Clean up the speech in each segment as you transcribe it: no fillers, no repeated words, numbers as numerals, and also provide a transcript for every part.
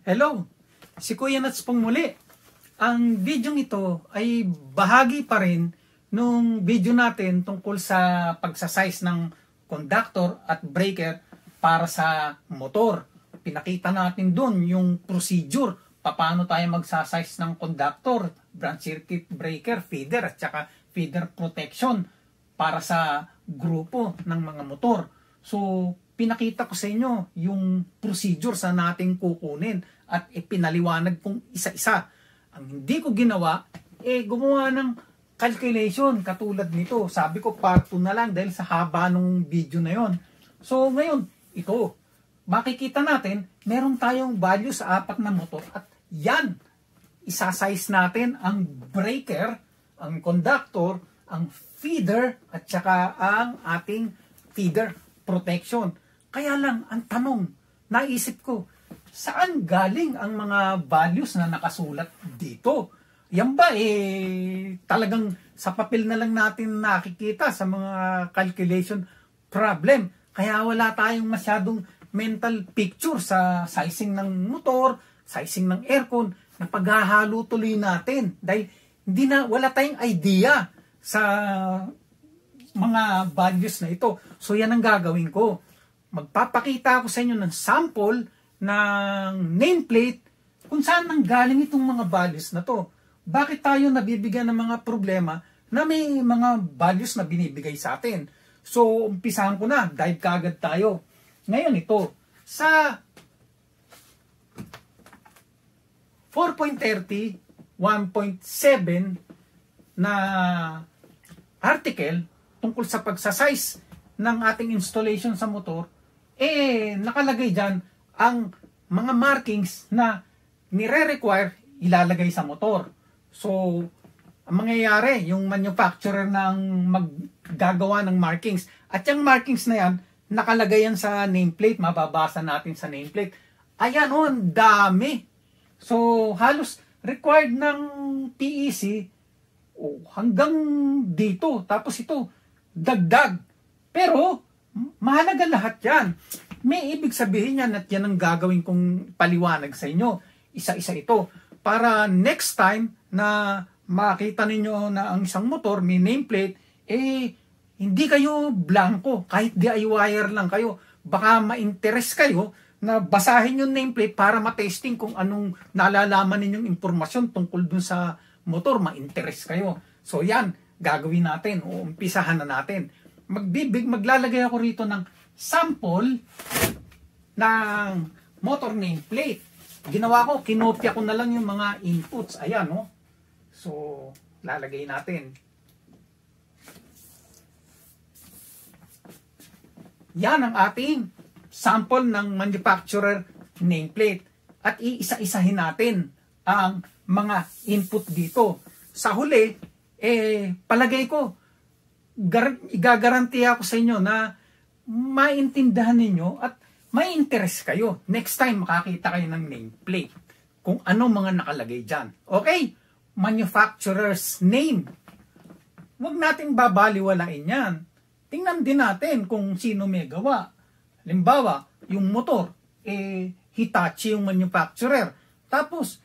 Hello, si Kuya Nats pong muli. Ang video ito ay bahagi pa rin nung video natin tungkol sa pagsasize ng conductor at breaker para sa motor. Pinakita natin dun yung procedure, paano tayo magsasize ng conductor, branch circuit breaker, feeder at saka feeder protection para sa grupo ng mga motor. So, pinakita ko sa inyo yung procedure sa nating kukunin at ipinaliwanag kong isa-isa. Ang hindi ko ginawa, gumawa ng calculation katulad nito. Sabi ko part 2 na lang dahil sa haba ng video na yon. So ngayon, ito, makikita natin, meron tayong value sa apat na motor at yan, isa-size natin ang breaker, ang conductor, ang feeder at saka ang ating feeder protection. Kaya lang, ang tanong, naisip ko, saan galing ang mga values na nakasulat dito? Yan ba talagang sa papel na lang natin nakikita sa mga calculation problem? Kaya wala tayong masyadong mental picture sa sizing ng motor, sizing ng aircon, na paghahalo tuloy natin. Dahil wala tayong idea sa mga values na ito. So yan ang gagawin ko. Magpapakita ako sa inyo ng sample ng nameplate kung saan nanggaling itong mga values na to. Bakit tayo nabibigyan ng mga problema na may mga values na binibigay sa atin? So, umpisahan ko na. Dive kaagad tayo. Ngayon ito, sa 4.30, 1.7 na article tungkol sa pagsasize ng ating installation sa motor, nakalagay dyan ang mga markings na nire-require ilalagay sa motor. So, ang mangyayari, yung manufacturer ng maggagawa ng markings. At yung markings na yan, nakalagay yan sa nameplate. Mababasa natin sa nameplate. Ayan o, ang dami. So, halos required ng PEC hanggang dito. Tapos ito, dagdag. Pero, mahalaga lahat yan. May ibig sabihin yan at yan ang gagawin kong paliwanag sa inyo. Isa-isa ito. Para next time na makita ninyo na ang isang motor may nameplate, hindi kayo blanco. Kahit DIY lang kayo. Baka ma-interest kayo na basahin yung nameplate para matesting kung anong nalalaman ninyong impormasyon tungkol dun sa motor. Ma-interest kayo. So yan, gagawin natin. O umpisahan na natin. Maglalagay ako rito ng sample ng motor nameplate. Ginawa ko, kinopya ko na lang yung mga inputs. Ayan, no? So, lalagay natin. Yan ang ating sample ng manufacturer nameplate. At iisa-isahin natin ang mga input dito. Sa huli, palagay ko, igagarantiya ko sa inyo na maintindihan ninyo at may interest kayo. Next time, makakita kayo ng nameplate. Kung ano mga nakalagay dyan. Okay? Manufacturer's name. Huwag natin babaliwalain yan. Tingnan din natin kung sino may gawa. Halimbawa, yung motor, Hitachi yung manufacturer. Tapos,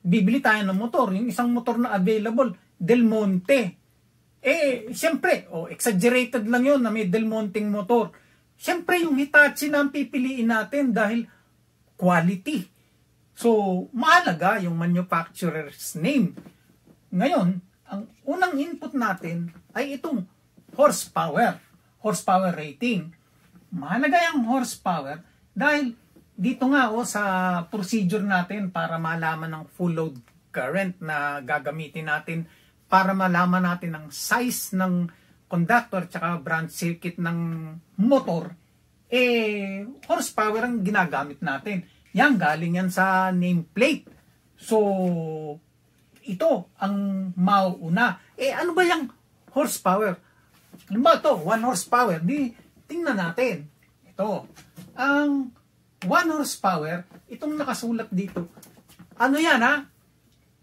bibili tayo ng motor. Yung isang motor na available, Del Monte. Siyempre, exaggerated lang yun na may Del Monteng motor. Siyempre, yung Hitachi na ang pipiliin natin dahil quality. So, mahalaga yung manufacturer's name. Ngayon, ang unang input natin ay itong horsepower. Horsepower rating. Mahalaga yung horsepower dahil dito nga sa procedure natin para malaman ng full load current na gagamitin natin para malaman natin ang size ng conductor tsaka branch circuit ng motor, horsepower ang ginagamit natin. Yan, galing yan sa nameplate. So, ito ang mauuna. Ano ba yung horsepower? Ano ba ito? 1 horsepower. Tingnan natin. Ito. Ang 1 horsepower, itong nakasulat dito. Ano yan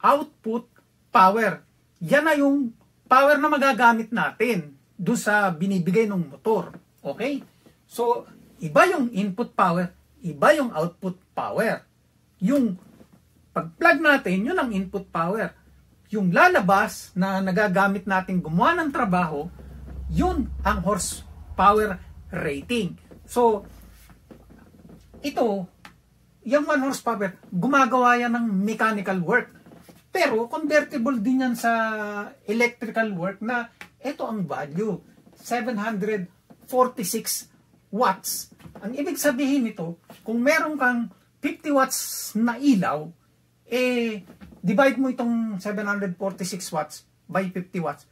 Output power. Yan na yung power na magagamit natin doon sa binibigay ng motor. Okay? So, iba yung input power, iba yung output power. Yung pag-plug natin, yun ang input power. Yung lalabas na nagagamit natin gumawa ng trabaho, yun ang horsepower rating. So, ito, yung 1 horsepower, gumagawa yan ng mechanical work. Pero, convertible din yan sa electrical work na ito ang value, 746 watts. Ang ibig sabihin nito, kung meron kang 50 watts na ilaw, divide mo itong 746 watts by 50 watts.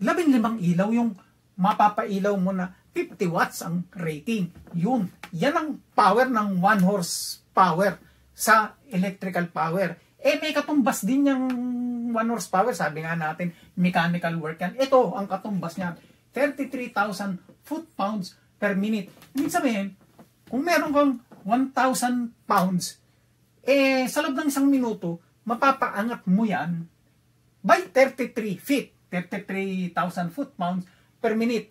15 ilaw yung mapapailaw mo na 50 watts ang rating. Yan ang power ng 1 horsepower sa electrical power. May katumbas din yung 1 horsepower. Sabi nga natin, mechanical work yan. Ito, ang katumbas niyan, 33,000 foot-pounds per minute. Ibig sabihin, kung meron kang 1,000 pounds, sa loob ng 1 minuto, mapapaangat mo yan by 33 feet, 33,000 foot-pounds per minute.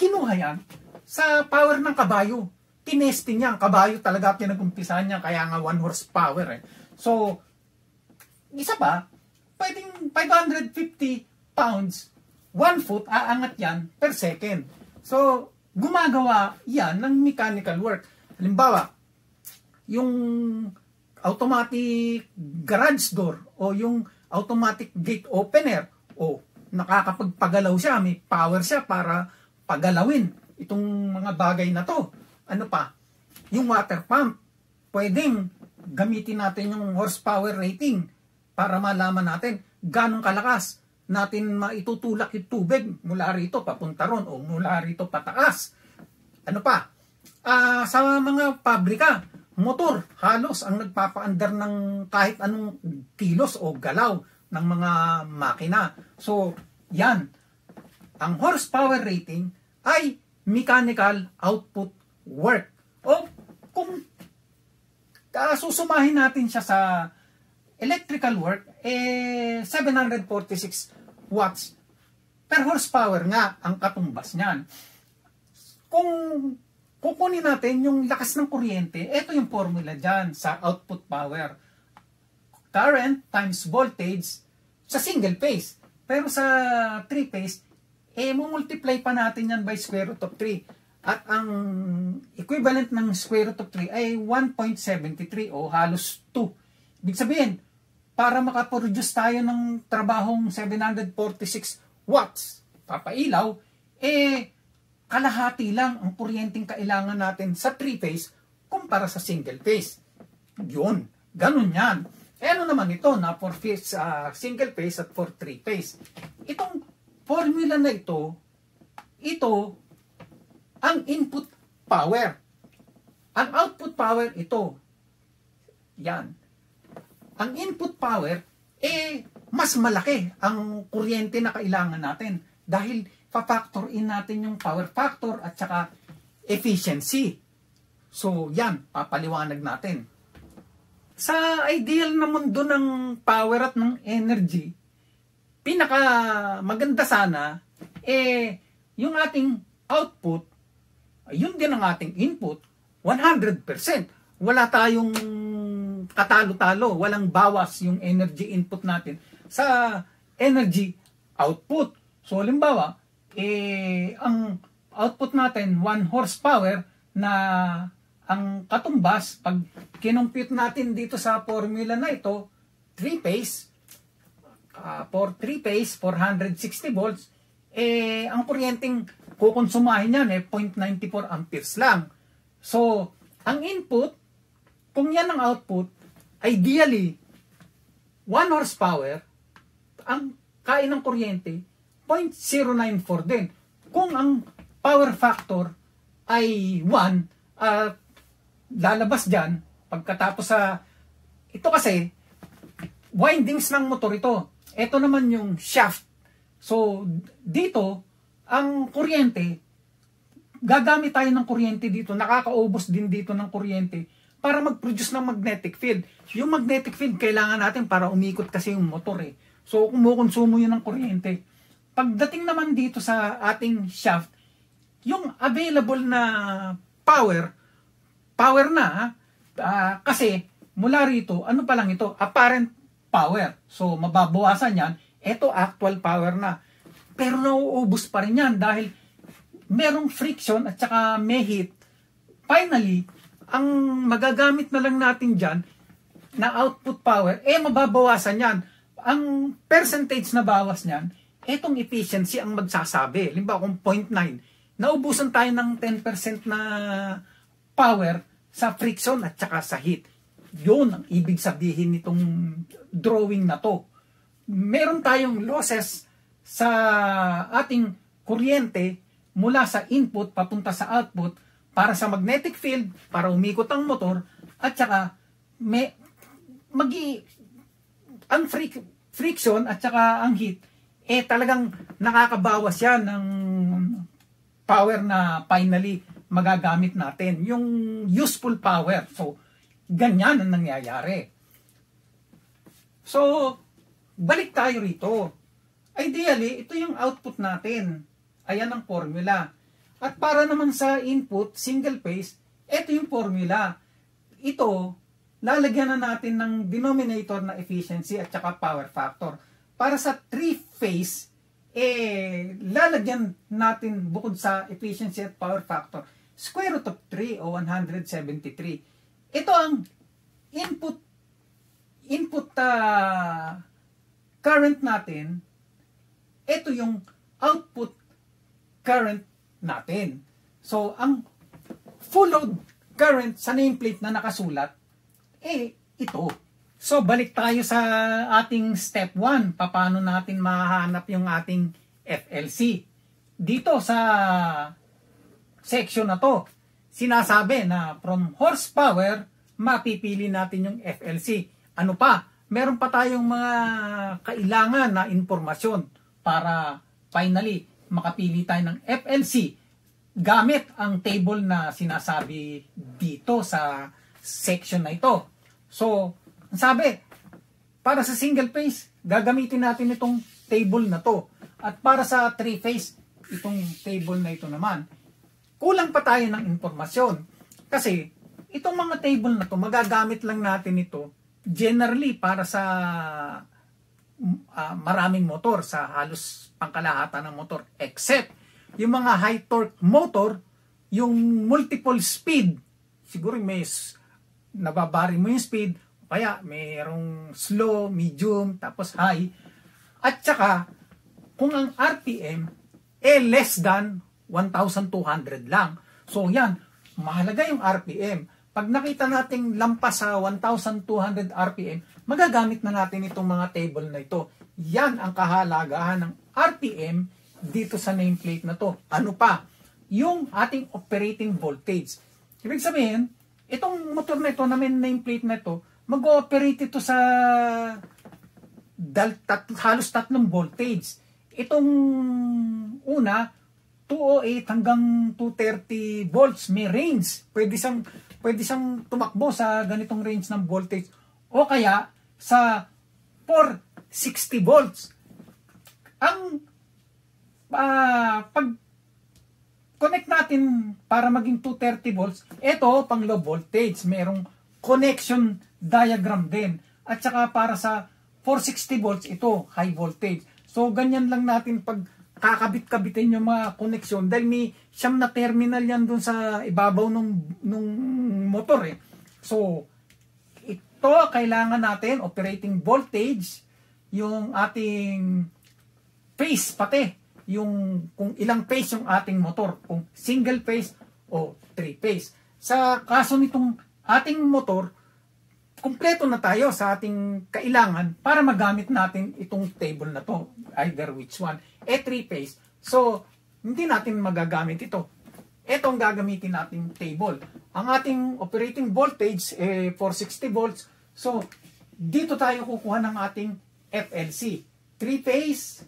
Kinuha yan sa power ng kabayo. Tinesting niya, ang kabayo talaga pinag-umpisahan niya, kaya nga 1 horsepower. So, isa pa, pwedeng 550 pounds, 1 foot, aangat yan per second. So, gumagawa yan ng mechanical work. Halimbawa, yung automatic garage door o yung automatic gate opener, nakakapagpagalaw siya, may power siya para pagalawin itong mga bagay na to. Ano pa? Yung water pump, pwedeng gamitin natin yung horsepower rating para malaman natin ganong kalakas natin maitutulak yung tubig mula rito papunta ron o mula rito pataas. Ano pa? Sa mga pabrika, motor, halos ang nagpapaandar ng kahit anong kilos o galaw ng mga makina. So, yan. Ang horsepower rating ay mechanical output work. O kung susumahin natin siya sa electrical work, 746 watts per horsepower nga ang katumbas niyan. Kung kukunin natin yung lakas ng kuryente, ito yung formula dyan sa output power. Current times voltage sa single phase. Pero sa 3 phase, multiply pa natin yan by square root of 3. At ang equivalent ng square root of 3 ay 1.73 o halos 2. Ibig sabihin, para makaproduce tayo ng trabahong 746 watts papailaw, kalahati lang ang kuryenteng kailangan natin sa 3 phase kumpara sa single phase. Yun, ganun yan. Ano naman ito na for single phase at for 3 phase. Itong formula na ito ang input power. Ang output power ito. Yan. Ang input power, mas malaki ang kuryente na kailangan natin dahil pa-factor in natin yung power factor at saka efficiency. So, yan, papaliwanag natin. Sa ideal na mundo ng power at ng energy, pinaka maganda sana, yung ating output, yun din ang ating input, 100%. Wala tayong katalo-talo, walang bawas yung energy input natin sa energy output. So, halimbawa, ang output natin, 1 horsepower na ang katumbas, pag kinompute natin dito sa formula na ito, 3 phase, for 3 phase, 460 volts, ang kuryenteng kukonsumahin yan, 0.94 amperes lang. So, ang input, kung yan ang output, ideally, 1 horsepower, ang kain ng kuryente, 0.094 din. Kung ang power factor ay 1, lalabas dyan, pagkatapos sa, ito kasi, windings ng motor ito. Ito naman yung shaft. So, dito, ang kuryente, gagamit tayo ng kuryente dito, nakakaubos din dito ng kuryente para mag-produce ng magnetic field. Yung magnetic field, kailangan natin para umikot kasi yung motor So, kumukonsumo yun ng kuryente. Pagdating naman dito sa ating shaft, yung available na power na kasi mula rito, ano pa lang ito? Apparent power. So, mababawasan yan. Ito, actual power na. Pero nauubos pa rin yan dahil merong friction at saka may heat. Finally, ang magagamit na lang natin dyan na output power, mababawasan yan. Ang percentage na bawas niyan, etong efficiency ang magsasabi. Halimbawa kung 0.9, naubusan tayo ng 10% na power sa friction at saka sa heat. Yun ang ibig sabihin nitong drawing na to. Meron tayong losses sa ating kuryente mula sa input papunta sa output para sa magnetic field, para umikot ang motor, at saka ang friction at saka ang heat, talagang nakakabawas yan ng power na finally magagamit natin. Yung useful power. So, ganyan ang nangyayari. So, balik tayo rito. Ideally, ito yung output natin. Ayan ang formula. At para naman sa input, single phase, ito yung formula. Ito, lalagyan na natin ng denominator na efficiency at saka power factor. Para sa 3-phase, lalagyan natin bukod sa efficiency at power factor, square root of 3 o 173. Ito ang input current natin. Ito yung output current natin. So, ang full load current sa nameplate na nakasulat, ito. So, balik tayo sa ating step 1. Paano natin mahanap yung ating FLC? Dito sa section na to, sinasabi na from horsepower, mapipili natin yung FLC. Ano pa? Meron pa tayong mga kailangan na informasyon para finally makapili tayo ng FLC gamit ang table na sinasabi dito sa section na ito. So, sabi, para sa single phase, gagamitin natin itong table na to. At para sa 3-phase, itong table na ito naman. Kulang pa tayo ng informasyon. Kasi, itong mga table na to, magagamit lang natin ito generally para sa maraming motor, sa halos pangkalahatan ng motor. Except, yung mga high torque motor, yung multiple speed, siguro may nababari mo yung speed, kaya mayroong slow, medium, tapos high. At saka, kung ang RPM less than 1,200 lang. So yan, mahalaga yung RPM. Pag nakita nating lampas sa 1,200 RPM, magagamit na natin itong mga table na ito. Yan ang kahalagahan ng RPM dito sa nameplate na to. Ano pa? Yung ating operating voltage. Ibig sabihin, itong motor na ito, na may nameplate na ito, mag-ooperate ito sa halos 3 voltage. Itong una, 208 hanggang 230 volts, may range. Pwede siyang tumakbo sa ganitong range ng voltage. O kaya, sa 460 volts. Ang pag connect natin para maging 230 volts, ito pang low voltage, merong connection diagram din. At saka para sa 460 volts, ito high voltage. So ganyan lang natin pag kakabit-kabitin yung mga connection dahil may siyam na terminal yan dun sa ibabaw nung motor eh. So ito kailangan natin operating voltage, yung ating phase pati, yung kung ilang phase yung ating motor, kung single phase o 3-phase. Sa kaso nitong ating motor, kumpleto na tayo sa ating kailangan para magamit natin itong table na to, either which one. 3-phase. So, hindi natin magagamit ito. Ito ang gagamitin nating table. Ang ating operating voltage, 460 volts. So, dito tayo kukuha ng ating FLC. 3-phase,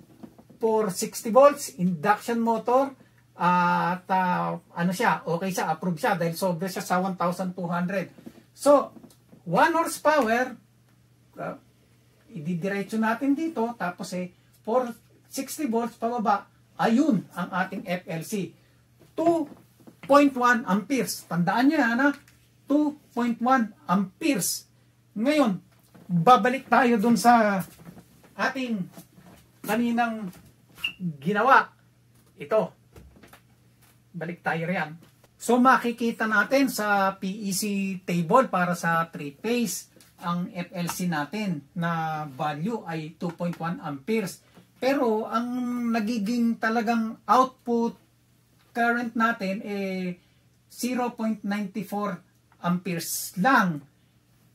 460 volts, induction motor, at ano siya, okay siya, approve siya dahil sobre siya sa 1,200. So, 1 horsepower, ididiretso natin dito, tapos 460 volts pababa, ayun ang ating FLC. 2.1 amperes. Tandaan nyo yan, 2.1 amperes. Ngayon, babalik tayo dun sa ating kaninang ginawa. Ito. Balik tayo riyan. So makikita natin sa PEC table para sa 3-phase, ang FLC natin na value ay 2.1 amperes. Pero ang nagiging talagang output current natin ay 0.94 amperes lang.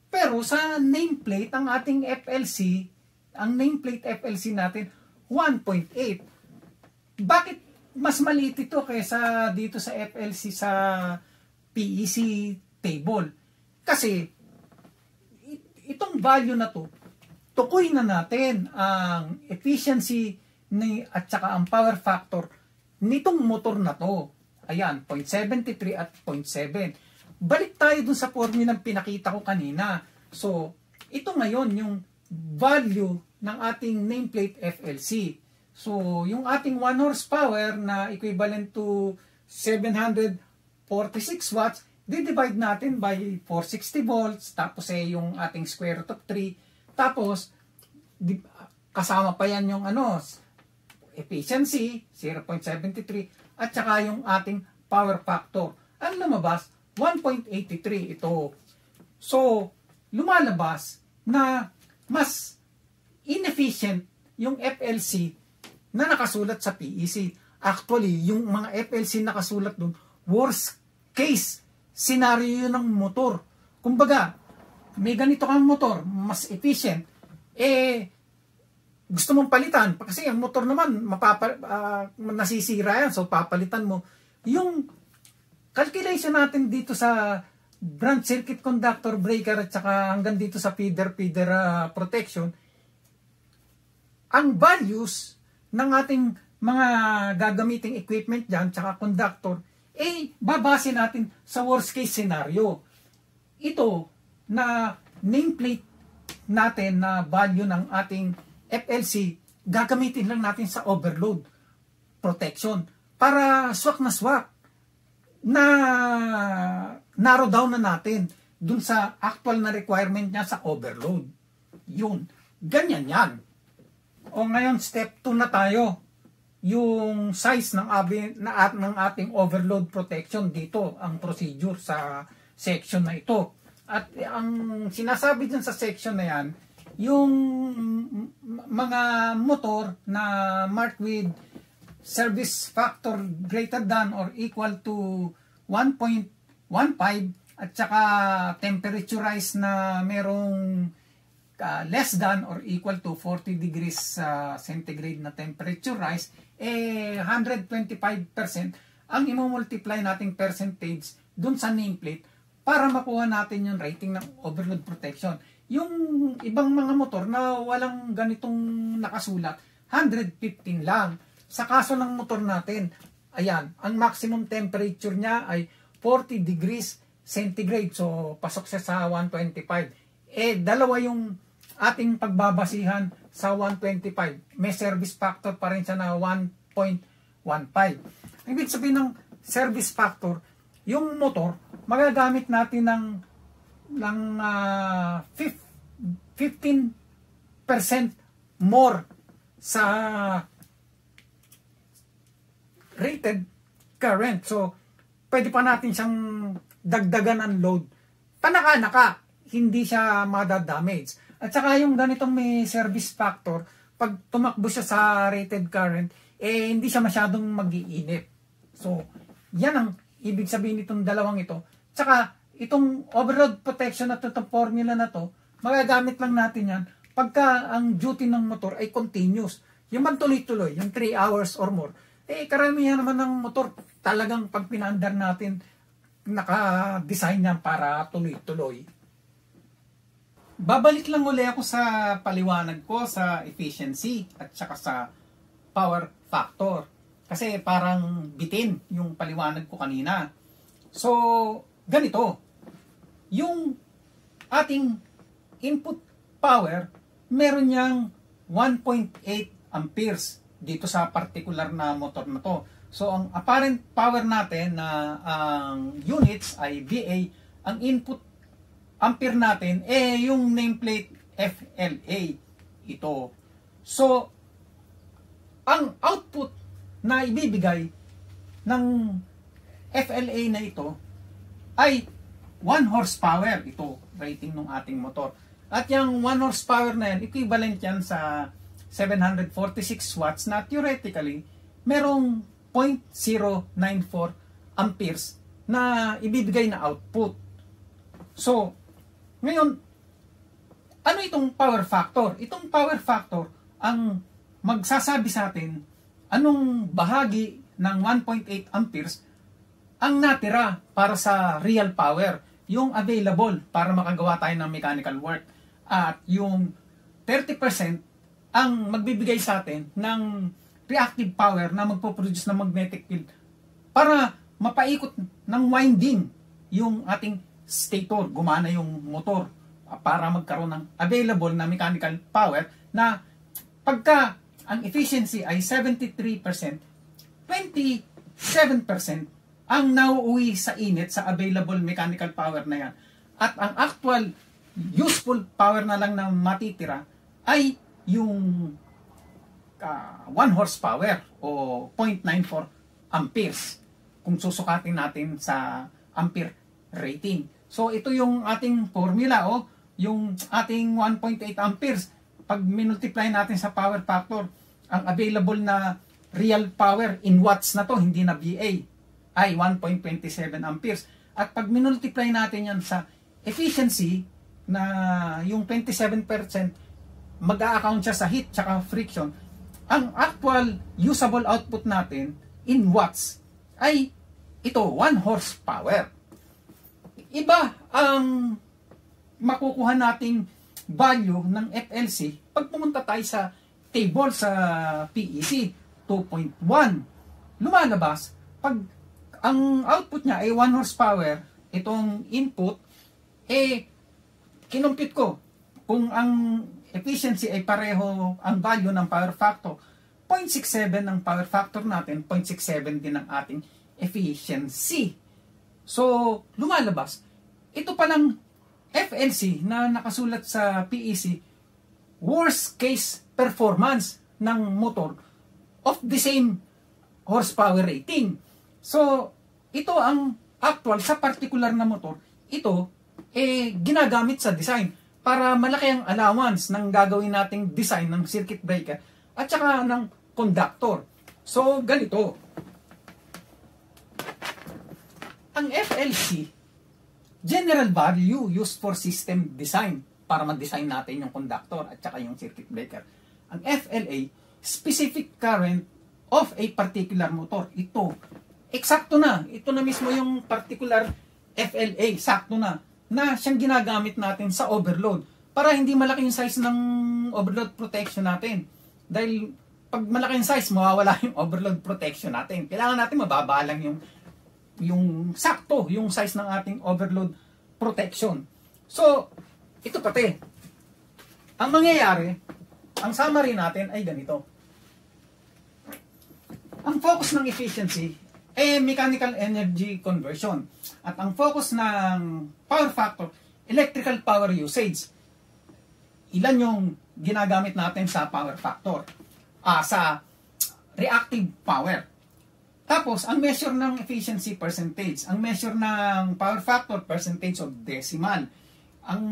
Pero sa nameplate, ang ating FLC, ang nameplate FLC natin, 1.8. Bakit mas maliit ito kaysa dito sa FLC sa PEC table? Kasi itong value na to, tukoy na natin ang efficiency at saka ang power factor nitong motor na to. Ayan, 0.73 at 0.7. Balik tayo dun sa formula na pinakita ko kanina. So, ito ngayon yung value ng ating nameplate FLC. So, yung ating 1 horsepower na equivalent to 746 watts, di-divide natin by 460 volts, tapos yung ating square root of 3, tapos kasama pa yan yung efficiency, 0.73, at saka yung ating power factor. Ang lumabas, 1.83 ito. So, lumalabas na mas inefficient yung FLC na nakasulat sa PEC. Actually, yung mga FLC nakasulat dun, worst case scenario ng motor. Kumbaga, may ganito kang motor, mas efficient, gusto mong palitan, kasi ang motor naman, nasisira yan, so papalitan mo. Yung calculation natin dito sa branch circuit conductor breaker at saka hanggang dito sa feeder protection, ang values ng ating mga gagamiting equipment dyan, tsaka conductor, babase natin sa worst case scenario. Ito na nameplate natin na value ng ating FLC, gagamitin lang natin sa overload protection para swak na swak na narrow down na natin dun sa actual na requirement niya sa overload. Yun. Ganyan yan. O ngayon, step 2 na tayo. Yung size ng ating overload protection dito, ang procedure sa section na ito. At ang sinasabi dyan sa section na yan, yung mga motor na marked with service factor greater than or equal to 1.15 at saka temperaturized na merong less than or equal to 40 degrees centigrade na temperature rise, 125% ang imumultiply nating percentage dun sa nameplate para makuha natin yung rating ng overload protection. Yung ibang mga motor na walang ganitong nakasulat, 115 lang. Sa kaso ng motor natin, ayan, ang maximum temperature niya ay 40 degrees centigrade. So, pasok siya sa 125. Dalawa yung ating pagbabasihan sa 125. May service factor pa rin siya na 1.15. Ibig sabihin ng service factor, yung motor, magagamit natin ng 15% more sa rated current. So, pwede pa natin siyang dagdagan ang load. Panaka-naka, hindi siya madadamage. At saka yung ganitong may service factor, pag tumakbo siya sa rated current, hindi siya masyadong mag-iinit. So, yan ang ibig sabihin nitong dalawang ito. Tsaka, itong overload protection at itong formula na to, magagamit lang natin yan pagka ang duty ng motor ay continuous. Yung magtuloy-tuloy, yung 3 hours or more. Karamihan naman ng motor, talagang pag pinaandar natin, naka-design yan para tuloy-tuloy. Babalik lang uli ako sa paliwanag ko sa efficiency at saka sa power factor. Kasi parang bitin yung paliwanag ko kanina. So, ganito. Yung ating input power, meron niyang 1.8 amperes dito sa particular na motor na to. So, ang apparent power natin na ang units ay VA, ang input ampere natin, yung nameplate FLA. Ito. So, ang output na ibibigay ng FLA na ito ay 1 horsepower. Ito, rating ng ating motor. At yung 1 horsepower na yan, equivalent yan sa 746 watts na theoretically, merong 0.094 amperes na ibibigay na output. So, ngayon, ano itong power factor? Itong power factor ang magsasabi sa atin anong bahagi ng 1.8 amperes ang natira para sa real power, yung available para makagawa tayo ng mechanical work. At yung 30% ang magbibigay sa atin ng reactive power na magpo-produce ng magnetic field para mapaikot ng winding yung ating stator, gumana yung motor para magkaroon ng available na mechanical power na pagka ang efficiency ay 73%, 27% ang nauuwi sa init sa available mechanical power na yan. At ang actual useful power na lang na matitira ay yung 1 horsepower o 0.94 amperes kung susukatin natin sa ampere rating. So ito yung ating formula, yung ating 1.8 amperes. Pag minultiply natin sa power factor, ang available na real power in watts na to, hindi na VA, ay 1.27 amperes. At pag minultiply natin yan sa efficiency, na yung 27% mag-a-account siya sa heat tsaka friction, ang actual usable output natin in watts ay ito, 1 horsepower. Iba ang makukuha nating value ng FLC pag pumunta tayo sa table sa PEC 2.1. Lumalabas, pag ang output niya ay 1 horsepower, itong input, kinumpit ko kung ang efficiency ay pareho ang value ng power factor, 0.67 ng power factor natin, 0.67 din ang ating efficiency. So, lumalabas, ito palang FLC na nakasulat sa PEC, worst case performance ng motor of the same horsepower rating. So, ito ang actual sa particular na motor, ito ginagamit sa design para malaki ang allowance ng gagawin nating design ng circuit breaker at saka ng conductor. So, ganito. Ang FLC, general value used for system design para ma-design natin yung conductor at saka yung circuit breaker. Ang FLA, specific current of a particular motor. Ito, eksakto na. Ito na mismo yung particular FLA, sakto na siyang ginagamit natin sa overload para hindi malaki yung size ng overload protection natin. Dahil pag malaki yung size, mawawala yung overload protection natin. Kailangan natin mababa lang yung sakto, yung size ng ating overload protection. So, ito pati. Ang mangyayari, ang summary natin ay ganito. Ang focus ng efficiency ay mechanical energy conversion. At ang focus ng power factor, electrical power usage. Ilan yung ginagamit natin sa power factor? Sa reactive power. Tapos, ang measure ng efficiency percentage, ang measure ng power factor percentage of decimal. Ang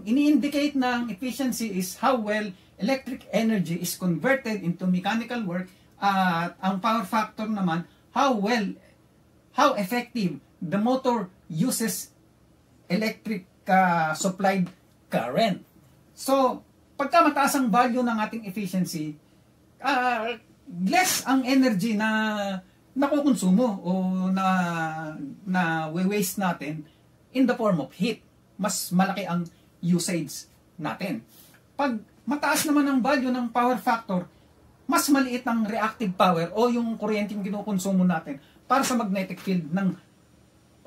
ini-indicate ng efficiency is how well electric energy is converted into mechanical work, at ang power factor naman, how effective the motor uses electric supplied current. So, pagka mataas ang value ng ating efficiency, less ang energy na nakukonsumo o na waste natin in the form of heat. Mas malaki ang usage natin. Pag mataas naman ang value ng power factor, mas maliit ang reactive power o yung kuryenteng kinukonsumo natin para sa magnetic field ng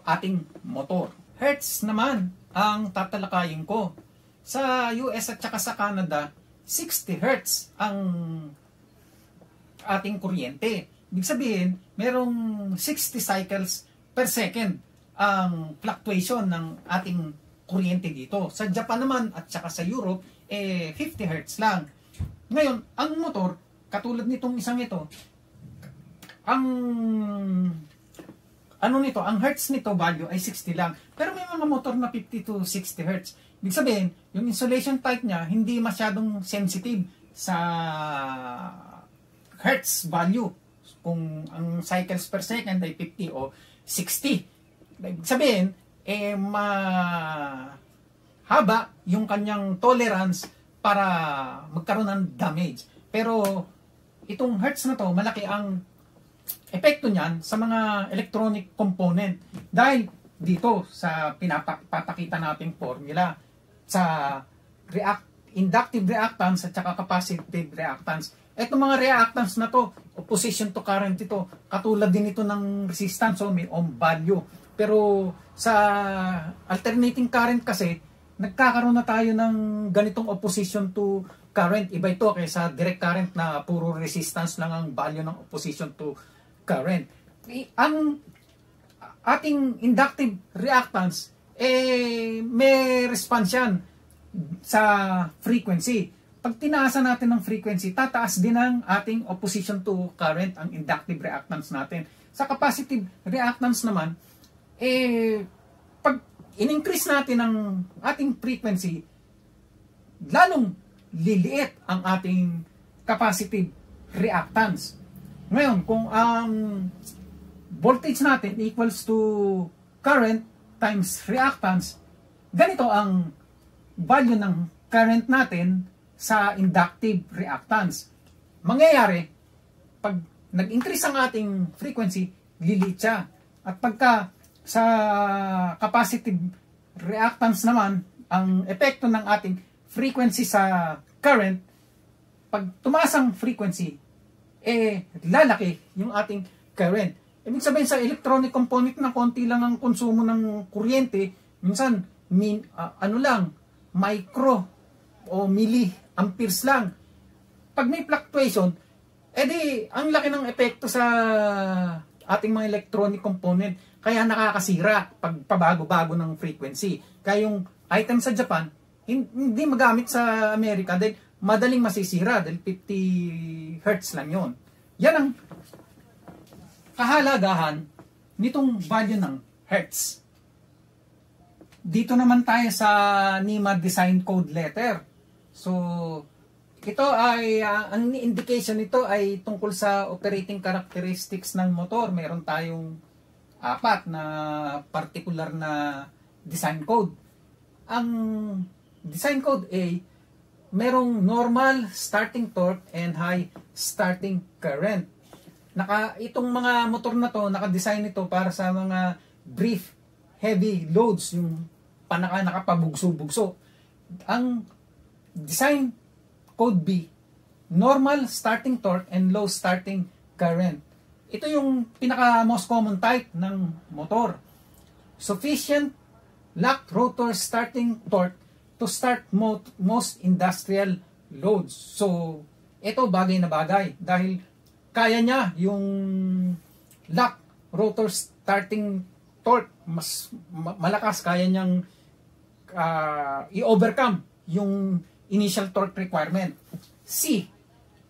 ating motor. Hertz naman ang tatalakayin ko. Sa US at saka sa Canada, 60 Hertz ang ating kuryente. Ibig sabihin, merong 60 cycles per second ang fluctuation ng ating kuryente dito. Sa Japan naman at saka sa Europe, 50 Hz lang. Ngayon, ang motor, katulad nitong isang ito, ang ang hertz nito value ay 60 lang. Pero may mga motor na 50 to 60 hertz. Ibig sabihin, yung insulation type niya hindi masyadong sensitive sa hertz value. Kung ang cycles per second ay 50 o 60. Ibig sabihin, mahaba yung kanyang tolerance para magkaroon ng damage. Pero itong hertz na to, malaki ang epekto niyan sa mga electronic component. Dahil dito sa pinapakita nating formula sa inductive reactance at saka capacitive reactance. Itong mga reactance na to, opposition to current ito, katulad din ito ng resistance o may ohm value. Pero sa alternating current kasi, nagkakaroon na tayo ng ganitong opposition to current. Iba ito kaysa direct current na puro resistance lang ang value ng opposition to current. Ang ating inductive reactance, may response yan sa frequency. Pag tinaasan natin ng frequency, tataas din ang ating opposition to current, ang inductive reactance natin. Sa capacitive reactance naman, pag in-increase natin ang ating frequency, lalong liliit ang ating capacitive reactance. Ngayon, kung ang voltage natin equals to current times reactance, ganito ang value ng current natin sa inductive reactance. Mangyayari, pag nag-increase ang ating frequency, liliit siya. At pagka sa capacitive reactance naman, ang epekto ng ating frequency sa current, pag tumaas ang frequency, lalaki yung ating current. Ibig sabihin sa electronic component na konti lang ang konsumo ng kuryente, minsan micro o milliamperes lang. Pag may fluctuation, ang laki ng epekto sa ating mga electronic component. Kaya nakakasira pag pabago-bago ng frequency. Kaya yung item sa Japan, hindi magamit sa Amerika dahil madaling masisira dahil 50 Hz lang yon. Yan ang kahalagahan nitong value ng Hertz. Dito naman tayo sa NEMA Design Code Letter. So, ito ay, ang indication nito ay tungkol sa operating characteristics ng motor. Meron tayong 4 na particular na design code. Ang design code A, merong normal starting torque and high starting current. Itong mga motor na to, naka-design ito para sa mga brief, heavy loads, yung nakapabugso-bugso. Ang design code B, normal starting torque and low starting current. Ito yung pinaka most common type ng motor. Sufficient locked rotor starting torque to start most industrial loads. So, ito bagay na bagay dahil kaya niya yung lock rotor starting torque mas malakas, kaya niyang i-overcome yung initial torque requirement. C,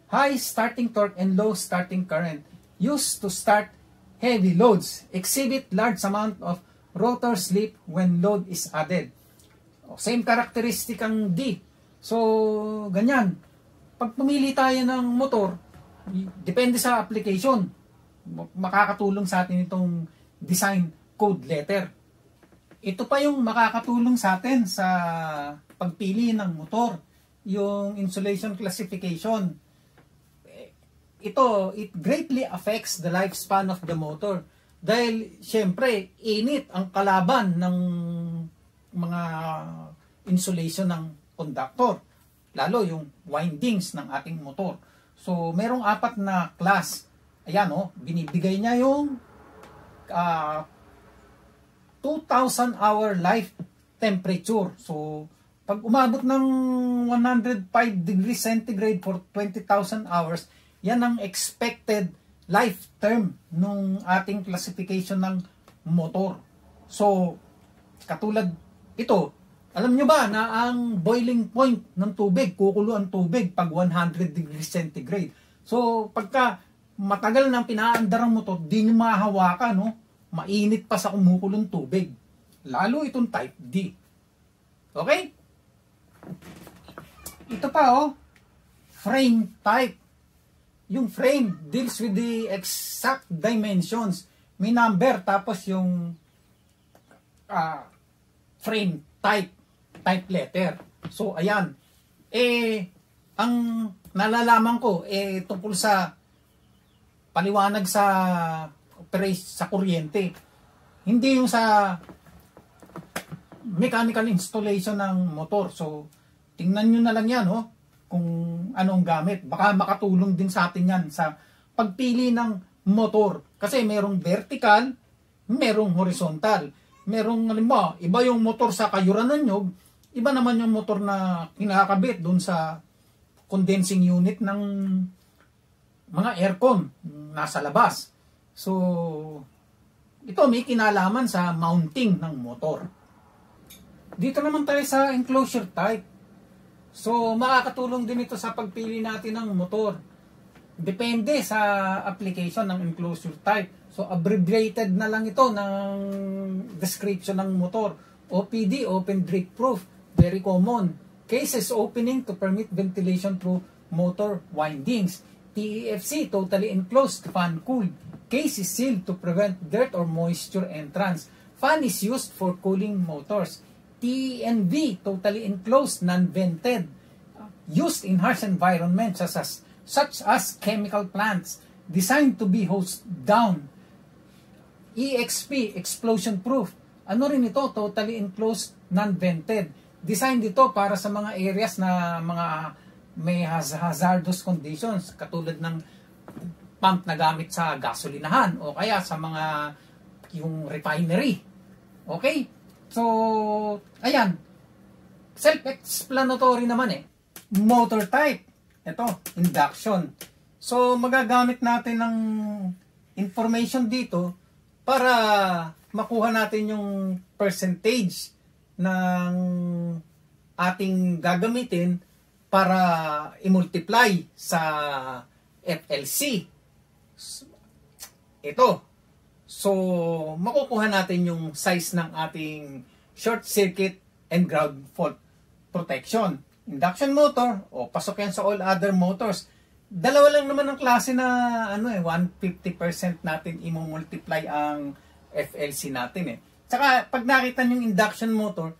high starting torque and low starting current used to start heavy loads, exhibit large amount of rotor slip when load is added. Same characteristic ang D. So, ganyan. Pag pumili tayo ng motor, depende sa application, makakatulong sa atin itong design code letter. Ito pa yung makakatulong sa atin sa pagpili ng motor, yung insulation classification. It greatly affects the lifespan of the motor. Dahil, syempre, init ang kalaban ng mga insulation ng conductor, lalo yung windings ng ating motor. So, merong 4 na class. Ayan, binibigay niya yung 2,000 hour life temperature. So, pag umabot ng 105 degrees centigrade for 20,000 hours, yan ang expected life term nung ating classification ng motor. So, katulad ito, Alam nyo ba na ang boiling point ng tubig, kukulo ang tubig pag 100 degrees centigrade. So, pagka matagal nang pinaandar ang motor, di nyo mahawakan, no? Mainit pa sa kumukulong tubig. Lalo itong type D. Okay? Ito pa, frame type. Yung frame deals with the exact dimensions. May number, tapos yung frame type letter. So, ayan. Ang nalalaman ko, tungkol sa paliwanag sa kuryente. Hindi yung sa mechanical installation ng motor. So, tingnan nyo na lang yan, kung anong gamit. Baka makatulong din sa atin yan sa pagpili ng motor. Kasi merong vertical, merong horizontal. Merong, halimbawa, iba yung motor sa kayuran ng nyog, iba naman yung motor na kinakabit dun sa condensing unit ng mga aircon nasa labas. So, ito may kinalaman sa mounting ng motor. Dito naman tayo sa enclosure type. So, makakatulong din ito sa pagpili natin ng motor. Depende sa application ng enclosure type. So, abbreviated na lang ito ng description ng motor. OPD, open drip proof, very common. Cases opening to permit ventilation through motor windings. TEFC, totally enclosed, fan cooled. Case is sealed to prevent dirt or moisture entrance. Fan is used for cooling motors. TENV, totally enclosed, non-vented. Used in harsh environments such as chemical plants. Designed to be hosed down. EXP, explosion proof. Ano rin ito? Totally enclosed, non-vented. Designed ito para sa mga areas na mga may hazardous conditions, katulad ng pump na gamit sa gasolinahan o kaya sa mga yung refinery. Okay? So, ayan. Self-explanatory naman Motor type. Ito, induction. So, magagamit natin ng information dito para makuha natin yung percentage ng ating gagamitin para i-multiply sa FLC. Ito. So, makukuha natin yung size ng ating short circuit and ground fault protection. Induction motor, pasok yan sa all other motors. Dalawa lang naman ang klase na 150% natin i-multiply ang FLC natin Tsaka, pag nakita nyo yung induction motor,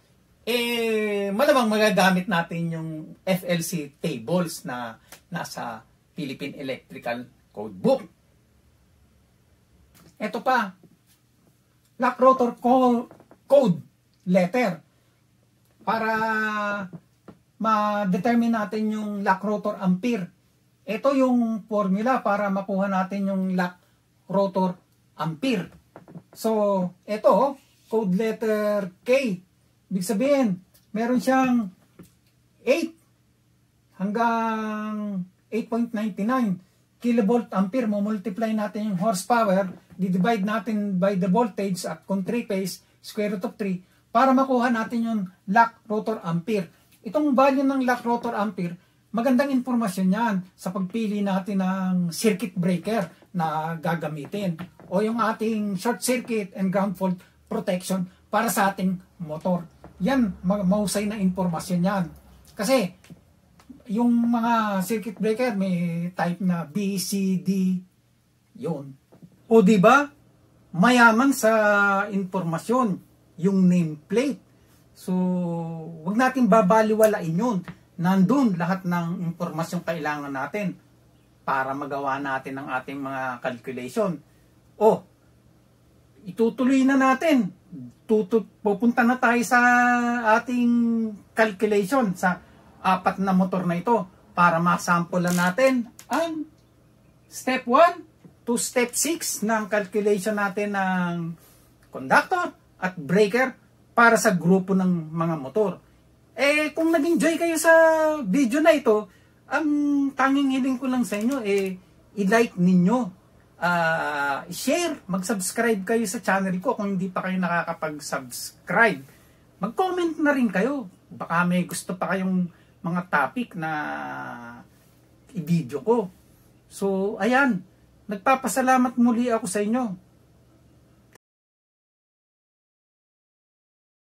malamang magagamit natin yung FLC tables na nasa Philippine Electrical Code Book. Ito pa, lock rotor code letter para ma-determine natin yung lock rotor ampere. Ito yung formula para makuha natin yung lock rotor ampere. So, ito, code letter K. Ibig sabihin, meron siyang 8 hanggang 8.99 kilovolt ampere. Multiply natin yung horsepower, divide natin by the voltage at kung 3-phase, square root of 3, para makuha natin yung lock rotor ampere. Itong value ng lock rotor ampere, magandang impormasyon yan sa pagpili natin ng circuit breaker na gagamitin o yung ating short circuit and ground fault protection para sa ating motor. Yan, mahusay na impormasyon yan. Kasi, yung mga circuit breaker may type na B, C, D, yun. O diba, mayaman sa impormasyon yung nameplate. So, wag natin babaliwalain yun. Nandun lahat ng impormasyon kailangan natin para magawa natin ang ating mga calculation. O, itutuloy na natin. Pupunta na tayo sa ating calculation sa 4 na motor na ito para masampulan natin ang step 1 to step 6 ng calculation natin ng conductor at breaker para sa grupo ng mga motor. Kung nag-enjoy kayo sa video na ito, ang tanging hiling ko lang sa inyo, i-like ninyo, share, mag-subscribe kayo sa channel ko kung hindi pa kayo nakakapag-subscribe mag-comment na rin kayo. Baka may gusto pa kayong mga topic na i-video ko. So, ayan. Nagpapasalamat muli ako sa inyo.